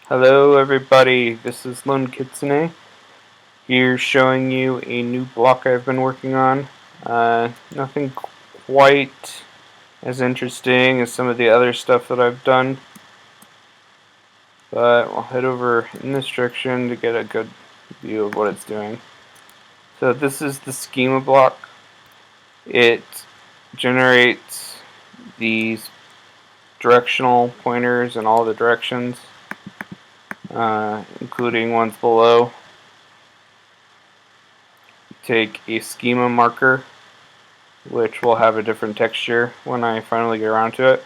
Hello everybody, this is Lone Kitsune here showing you a new block I've been working on. Nothing quite as interesting as some of the other stuff that I've done, but we'll head over in this direction to get a good view of what it's doing. So this is the Schema Block. It generates these directional pointers in all the directions, including ones below. Take a schema marker, which will have a different texture when I finally get around to it.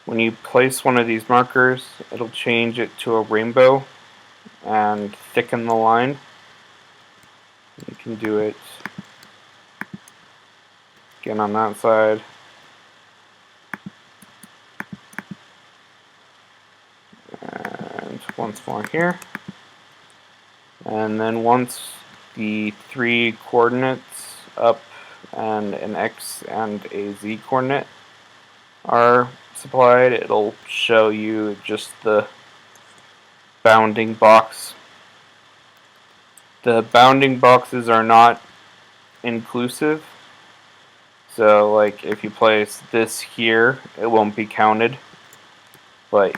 When you place one of these markers, it'll change it to a rainbow and thicken the line. You can do it again on that side. And once more here. And then once the three coordinates, up and an X and a Z coordinate, are supplied, it'll show you just the bounding box. The bounding boxes are not inclusive, so like if you place this here, it won't be counted, but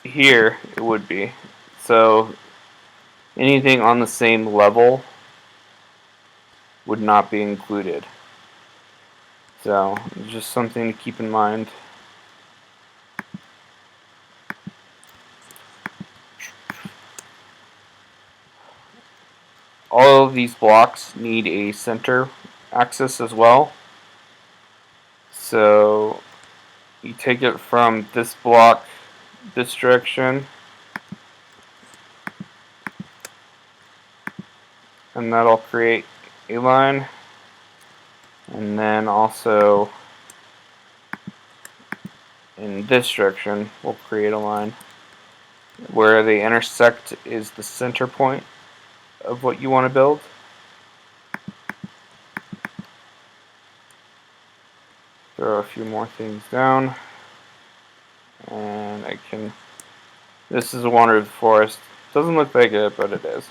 here it would be. So anything on the same level would not be included. So just something to keep in mind. All of these blocks need a center axis as well. So you take it from this block this direction, and that'll create a line, and then also in this direction we'll create a line. Where they intersect is the center point of what you want to build. Throw a few more things down, and I can. This is a Wander of the Forest. Doesn't look like it, but it is.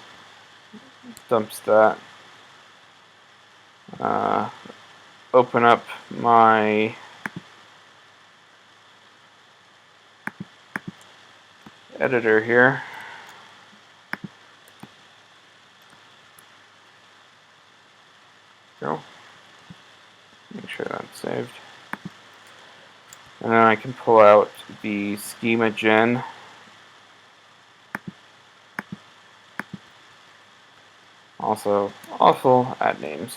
Dumps that. Open up my editor here. Go. Make sure that's saved. And then I can pull out the schema gen. Also awful at names.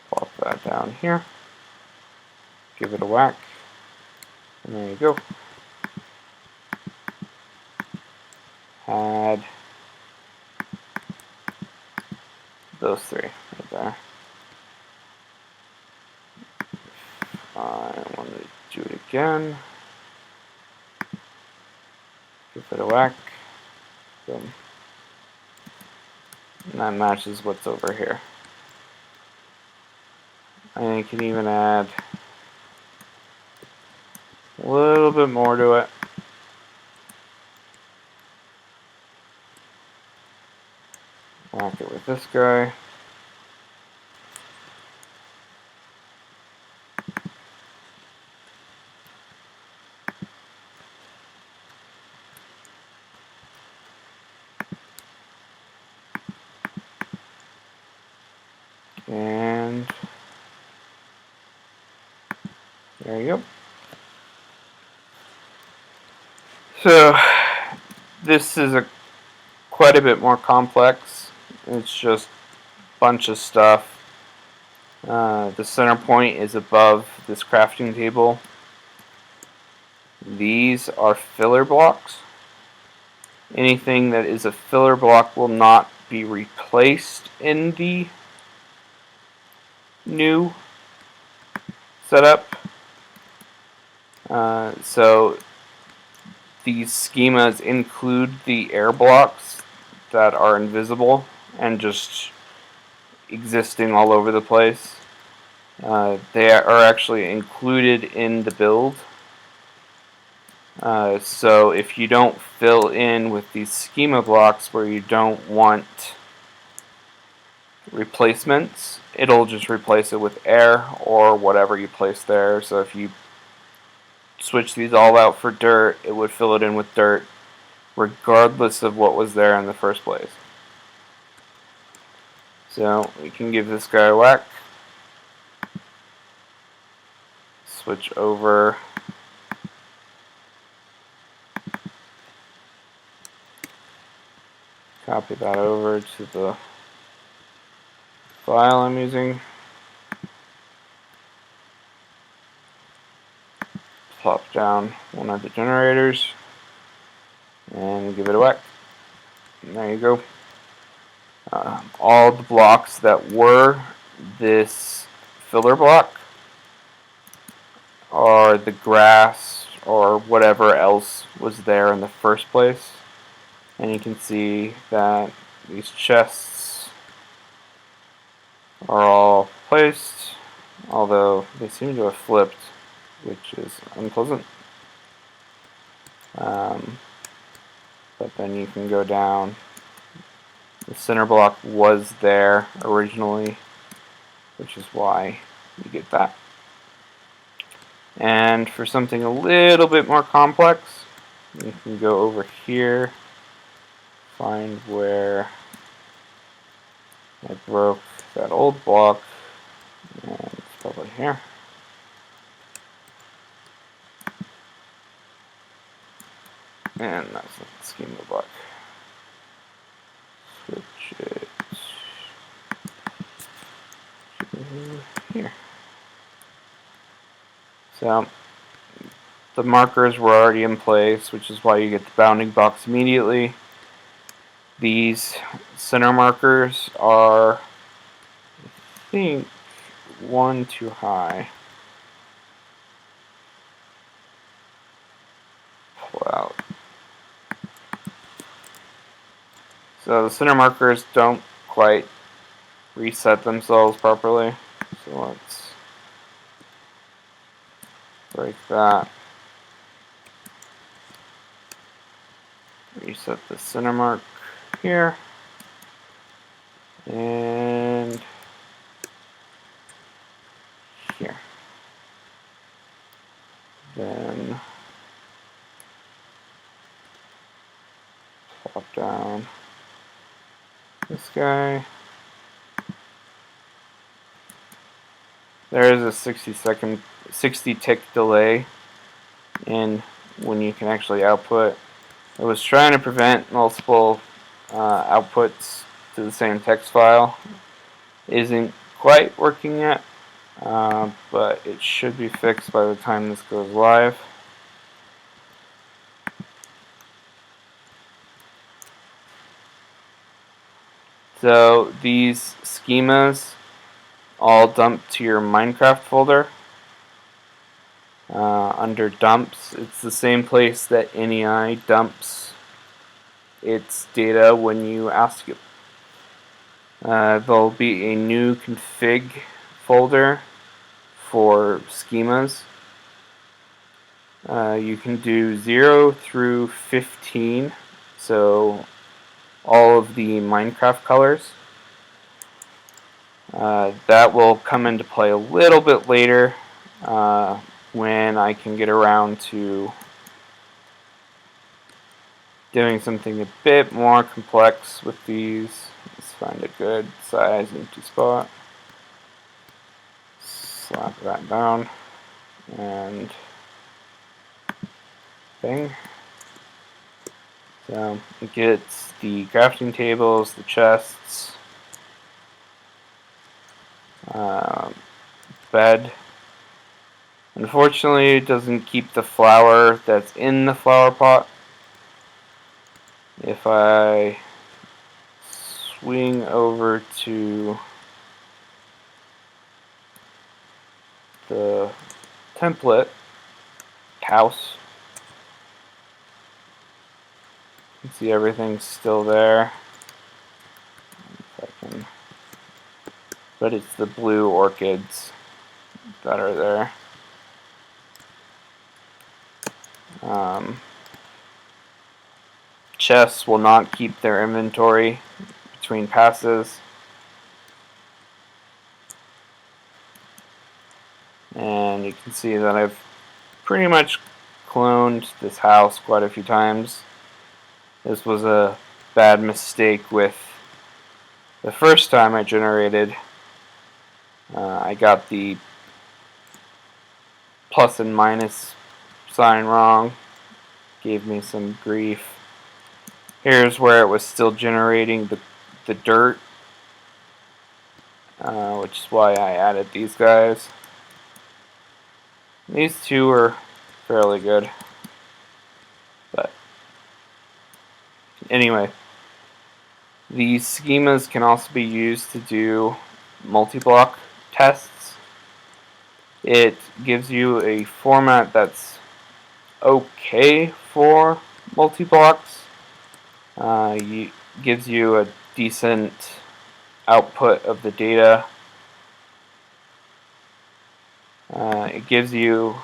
Plop that down here. Give it a whack. And there you go. Add those three right there. I want to do it again. Give it a whack. Boom. And that matches what's over here. I can even add a little bit more to it. Whack it with this guy. And there you go. So this is quite a bit more complex. It's just a bunch of stuff. The center point is above this crafting table. These are filler blocks. Anything that is a filler block will not be replaced in the new setup. So these schemas include the air blocks that are invisible and just existing all over the place. They are actually included in the build. So if you don't fill in with these schema blocks where you don't want replacements, it'll just replace it with air or whatever you place there. So if you switch these all out for dirt, it would fill it in with dirt regardless of what was there in the first place. So we can give this guy a whack. Switch over. Copy that over to the file I'm using. Plop down one of the generators and give it a whack. And there you go. All the blocks that were this filler block are the grass or whatever else was there in the first place. And you can see that these chests are all placed, although they seem to have flipped, which is unpleasant. But then you can go down. The center block was there originally, which is why you get that. And for something a little bit more complex, you can go over here, find where I broke that old block, and it's probably here. And that's not the schema block. Switch it to here. So the markers were already in place, which is why you get the bounding box immediately. These center markers are, I think, one too high. Pull out. So the center markers don't quite reset themselves properly. So let's break that. Reset the center mark here. And here. Then plop down this guy. There is a 60 tick delay in when you can actually output. I was trying to prevent multiple outputs to the same text file. Isn't quite working yet, but it should be fixed by the time this goes live. So these schemas all dump to your Minecraft folder. Under dumps, it's the same place that NEI dumps its data when you ask it. There'll be a new config folder for schemas. You can do 0 through 15, so all of the Minecraft colors. That will come into play a little bit later when I can get around to doing something a bit more complex with these. Let's find a good size empty spot. Slap that down and bang. So it gets the crafting tables, the chests, bed. Unfortunately, it doesn't keep the flour that's in the flower pot. If I swing over to the template house, you can see everything's still there. If I can, but it's the blue orchids that are there. Chests will not keep their inventory between passes. And you can see that I've pretty much cloned this house quite a few times. This was a bad mistake with the first time I generated. I got the plus and minus sign wrong. Gave me some grief. Here's where it was still generating the dirt, which is why I added these guys. These two are fairly good. But anyway, these schemas can also be used to do multi-block tests. It gives you a format that's okay for multi-blocks. Gives you a decent output of the data. It gives you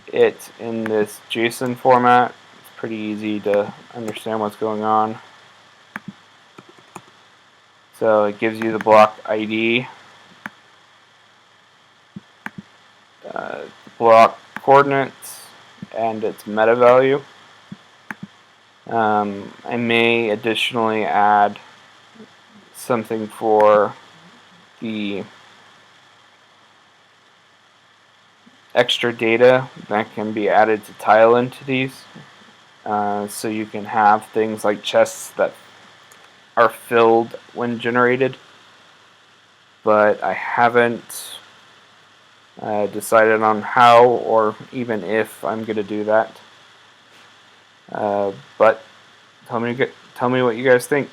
it in this JSON format. It's pretty easy to understand what's going on. So it gives you the block ID, block coordinates, and its meta value. I may additionally add something for the extra data that can be added to tile into these. So you can have things like chests that are filled when generated. But I haven't decided on how or even if I'm going to do that. But tell me what you guys think.